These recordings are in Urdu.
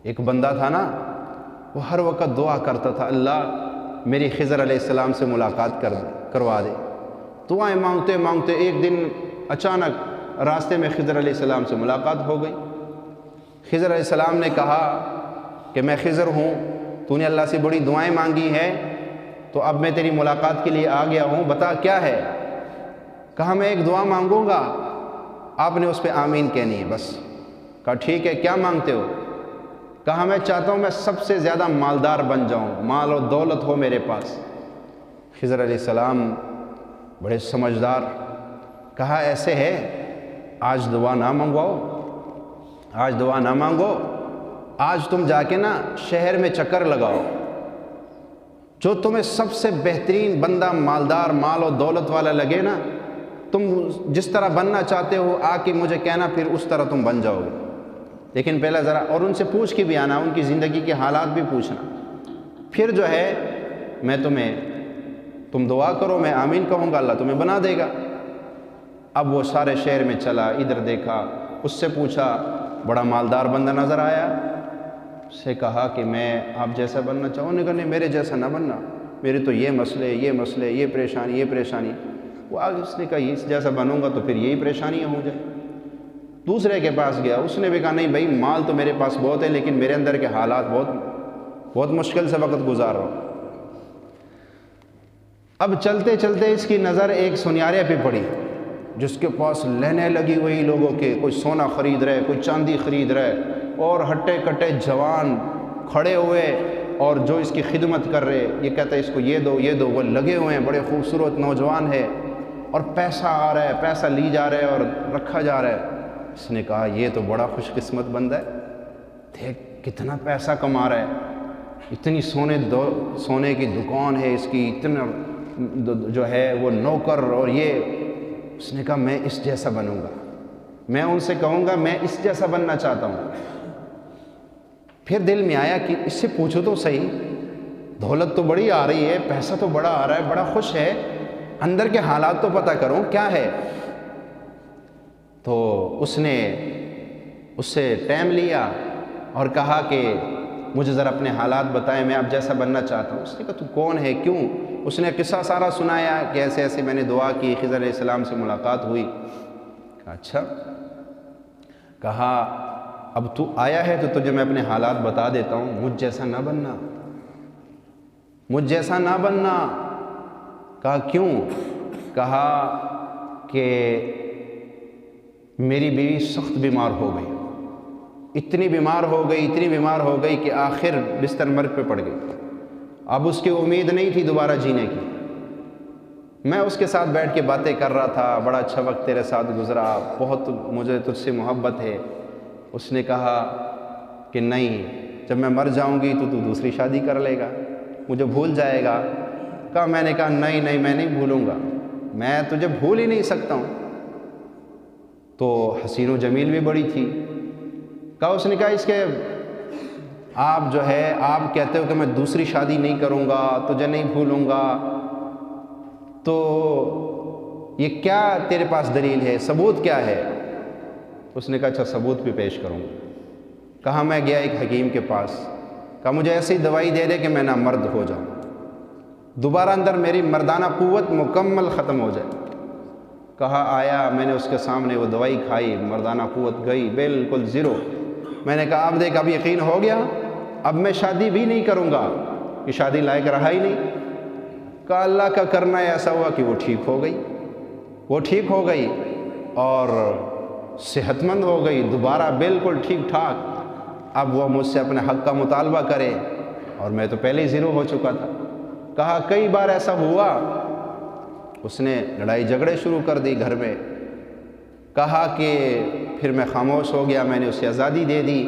ایک بندہ تھا نا، وہ ہر وقت دعا کرتا تھا، اللہ میری خضر علیہ السلام سے ملاقات کروا دے۔ دعائیں مانگتے مانگتے ایک دن اچانک راستے میں خضر علیہ السلام سے ملاقات ہو گئی۔ خضر علیہ السلام نے کہا کہ میں خضر ہوں، تو نے اللہ سے بڑی دعائیں مانگی ہیں، تو اب میں تیری ملاقات کے لیے آ گیا ہوں، بتا کیا ہے؟ کہا میں ایک دعا مانگوں گا، آپ نے اس پہ آمین کہنی ہے بس۔ کہا ٹھیک ہے، کیا مانگتے ہو؟ کہا میں چاہتا ہوں میں سب سے زیادہ مالدار بن جاؤں، مال و دولت ہو میرے پاس۔ خضر علیہ السلام بڑے سمجھدار، کہا ایسے ہے، آج دعا نہ منگواؤ، آج دعا نہ مانگو، آج تم جا کے نا شہر میں چکر لگاؤ، جو تمہیں سب سے بہترین بندہ مالدار مال و دولت والا لگے نا، تم جس طرح بننا چاہتے ہو آ کے مجھے کہنا، پھر اس طرح تم بن جاؤ گے۔ لیکن پہلے ذرا اور ان سے پوچھ کے بھی آنا، ان کی زندگی کے حالات بھی پوچھنا، پھر جو ہے میں تم دعا کرو، میں آمین کہوں گا، اللہ تمہیں بنا دے گا۔ اب وہ سارے شہر میں چلا، ادھر دیکھا، اس سے پوچھا، بڑا مالدار بندہ نظر آیا، اس سے کہا کہ میں آپ جیسا بننا چاہوں، انہوں نے کہا نہیں میرے جیسا نہ بننا، میرے تو یہ مسئلے یہ پریشانی۔ وہ آگے اس نے کہا اس جیسا بنوں گا تو پھر یہی پریشانیاں ہو جائیں۔ دوسرے کے پاس گیا، اس نے بھی کہا نہیں بھائی مال تو میرے پاس بہت ہے، لیکن میرے اندر کے حالات بہت مشکل سے وقت گزار رہا ہوں۔ اب چلتے چلتے اس کی نظر ایک سنیارے پہ پڑی، جس کے پاس لینے لگی ہوئی لوگوں کے، کوئی سونا خرید رہے، کوئی چاندی خرید رہے، اور ہٹے کٹے جوان کھڑے ہوئے اور جو اس کی خدمت کر رہے، یہ کہتا ہے اس کو یہ دو، وہ لگے ہوئے ہیں، بڑے خوبصورت نوجوان ہے، اور پیسہ آ رہا ہے، پیسہ لی جا رہا ہے اور رکھا جا رہا ہے۔ اس نے کہا یہ تو بڑا خوش قسمت بندہ ہے، دیکھ کتنا پیسہ کما رہا ہے، اتنی سونے کی دکان ہے اس کی، اتنا جو ہے وہ نوکر، اور یہ۔ اس نے کہا میں اس جیسا بنوں گا، میں ان سے کہوں گا میں اس جیسا بننا چاہتا ہوں۔ پھر دل میں آیا کہ اس سے پوچھو تو صحیح، دولت تو بڑی آ رہی ہے، پیسہ تو بڑا آ رہا ہے، بڑا خوش ہے، اندر کے حالات تو پتہ کروں کیا ہے۔ تو اس نے اس سے ٹائم لیا اور کہا کہ مجھے ذرا اپنے حالات بتائیں، میں اب جیسا بننا چاہتا ہوں۔ اس نے کہا تو کون ہے، کیوں؟ اس نے قصہ سارا سنایا کہ ایسے ایسے میں نے دعا کی، خضر علیہ السلام سے ملاقات ہوئی۔ کہا اچھا، کہا اب تو آیا ہے تو تجھے میں اپنے حالات بتا دیتا ہوں، مجھ جیسا نہ بننا، مجھ جیسا نہ بننا۔ کہا کیوں؟ کہا کہ میری بیوی سخت بیمار ہو گئی، اتنی بیمار ہو گئی کہ آخر بستر مرگ پہ پڑ گئی، اب اس کی امید نہیں تھی دوبارہ جینے کی۔ میں اس کے ساتھ بیٹھ کے باتیں کر رہا تھا، بڑا اچھا وقت تیرے ساتھ گزرا، بہت مجھے تجھ سے محبت ہے۔ اس نے کہا کہ نہیں، جب میں مر جاؤں گی تو دوسری شادی کر لے گا، مجھے بھول جائے گا۔ میں نے کہا نہیں میں نہیں بھولوں گا، میں تجھے بھول ہی نہیں سکتا ہوں۔ تو حسین و جمیل بھی بڑی تھی۔ اس نے کہا اس کے آپ جو ہے آپ کہتے ہو کہ میں دوسری شادی نہیں کروں گا، تجھے نہیں بھولوں گا، تو یہ کیا تیرے پاس دلیل ہے، ثبوت کیا ہے؟ اس نے کہا اچھا ثبوت بھی پیش کروں گا۔ کہا میں گیا ایک حکیم کے پاس، کہا مجھے ایسی دوائی دے دے کہ میں نامرد ہو جاؤں، دوبارہ اندر میری مردانہ قوت مکمل ختم ہو جائے۔ کہا آیا، میں نے اس کے سامنے وہ دوائی کھائی، مردانہ قوت گئی بالکل زیرو۔ میں نے کہا اب دیکھ، اب یقین ہو گیا، اب میں شادی بھی نہیں کروں گا، کہ شادی لائق رہا ہی نہیں۔ کہا اللہ کا کرنا ایسا ہوا کہ وہ ٹھیک ہو گئی اور صحت مند ہو گئی، دوبارہ بالکل ٹھیک ٹھاک۔ اب وہ مجھ سے اپنے حق کا مطالبہ کرے، اور میں تو پہلے ہی زیرو ہو چکا تھا۔ کہا کئی بار ایسا ہوا، اس نے لڑائی جھگڑے شروع کر دی گھر میں۔ کہا کہ پھر میں خاموش ہو گیا، میں نے اسے آزادی دے دی۔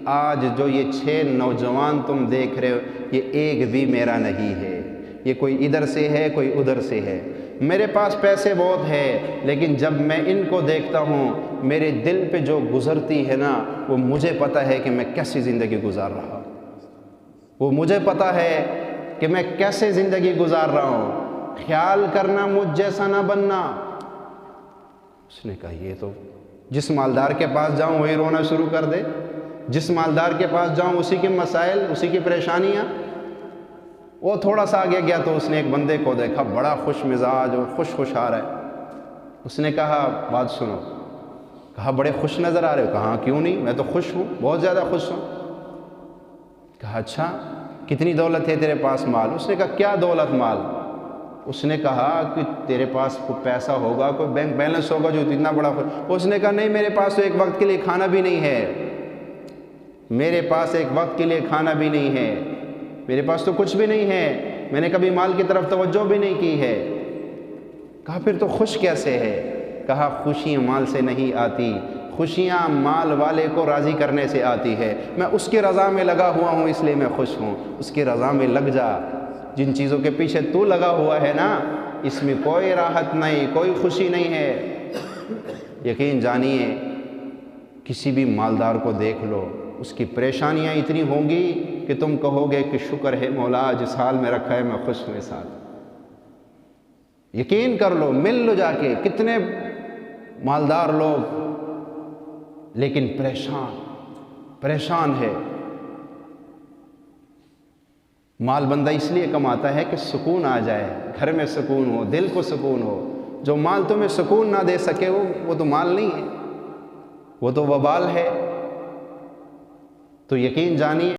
آج جو یہ 6 نوجوان تم دیکھ رہے ہو، یہ ایک بھی میرا نہیں ہے، یہ کوئی ادھر سے ہے، کوئی ادھر سے ہے۔ میرے پاس پیسے بہت ہے، لیکن جب میں ان کو دیکھتا ہوں، میرے دل پہ جو گزرتی ہے نا، وہ مجھے پتہ ہے کہ میں کیسی زندگی گزار رہا ہوں، وہ مجھے پتہ ہے کہ میں کیسے زندگی گزار رہا ہوں۔ خیال کرنا مجھ جیسا نہ بننا۔ اس نے کہا یہ تو جس مالدار کے پاس جاؤں وہی رونا شروع کر دے، جس مالدار کے پاس جاؤں اسی کے مسائل، اسی کی پریشانیاں۔ وہ تھوڑا سا آگے گیا تو اس نے ایک بندے کو دیکھا بڑا خوش مزاج اور خوش آ رہا ہے۔ اس نے کہا بات سنو، کہا بڑے خوش نظر آ رہے ہو؟ کہا کیوں نہیں، میں تو خوش ہوں، بہت زیادہ خوش ہوں۔ کہا اچھا کتنی دولت ہے تیرے پاس، مال؟ اس نے کہا کیا دولت مال؟ اس نے کہا کہ تیرے پاس کوئی پیسہ ہوگا، کوئی بینک بیلنس ہوگا جو اتنا بڑا خوش۔ اس نے کہا نہیں، میرے پاس تو ایک وقت کے لیے کھانا بھی نہیں ہے، میرے پاس ایک وقت کے لیے کھانا بھی نہیں ہے، میرے پاس تو کچھ بھی نہیں ہے، میں نے کبھی مال کی طرف توجہ بھی نہیں کی ہے۔ کہا پھر تو خوش کیسے ہے؟ کہا خوشیاں مال سے نہیں آتی، خوشیاں مال والے کو راضی کرنے سے آتی ہے۔ میں اس کی رضا میں لگا ہوا ہوں اس لیے میں خوش ہوں۔ اس کی رضا میں لگ جا، جن چیزوں کے پیچھے تو لگا ہوا ہے نا، اس میں کوئی راحت نہیں، کوئی خوشی نہیں ہے۔ یقین جانیے کسی بھی مالدار کو دیکھ لو، اس کی پریشانیاں اتنی ہوں گی کہ تم کہو گے کہ شکر ہے مولا جس حال میں رکھا ہے میں خوش ہوں اس حال۔ یقین کر لو، مل لو جا کے، کتنے مالدار لوگ لیکن پریشان ہے۔ مال بندہ اس لیے کماتا ہے کہ سکون آ جائے، گھر میں سکون ہو، دل کو سکون ہو۔ جو مال تمہیں سکون نہ دے سکے وہ تو مال نہیں ہے، وہ تو وبال ہے۔ تو یقین جانیے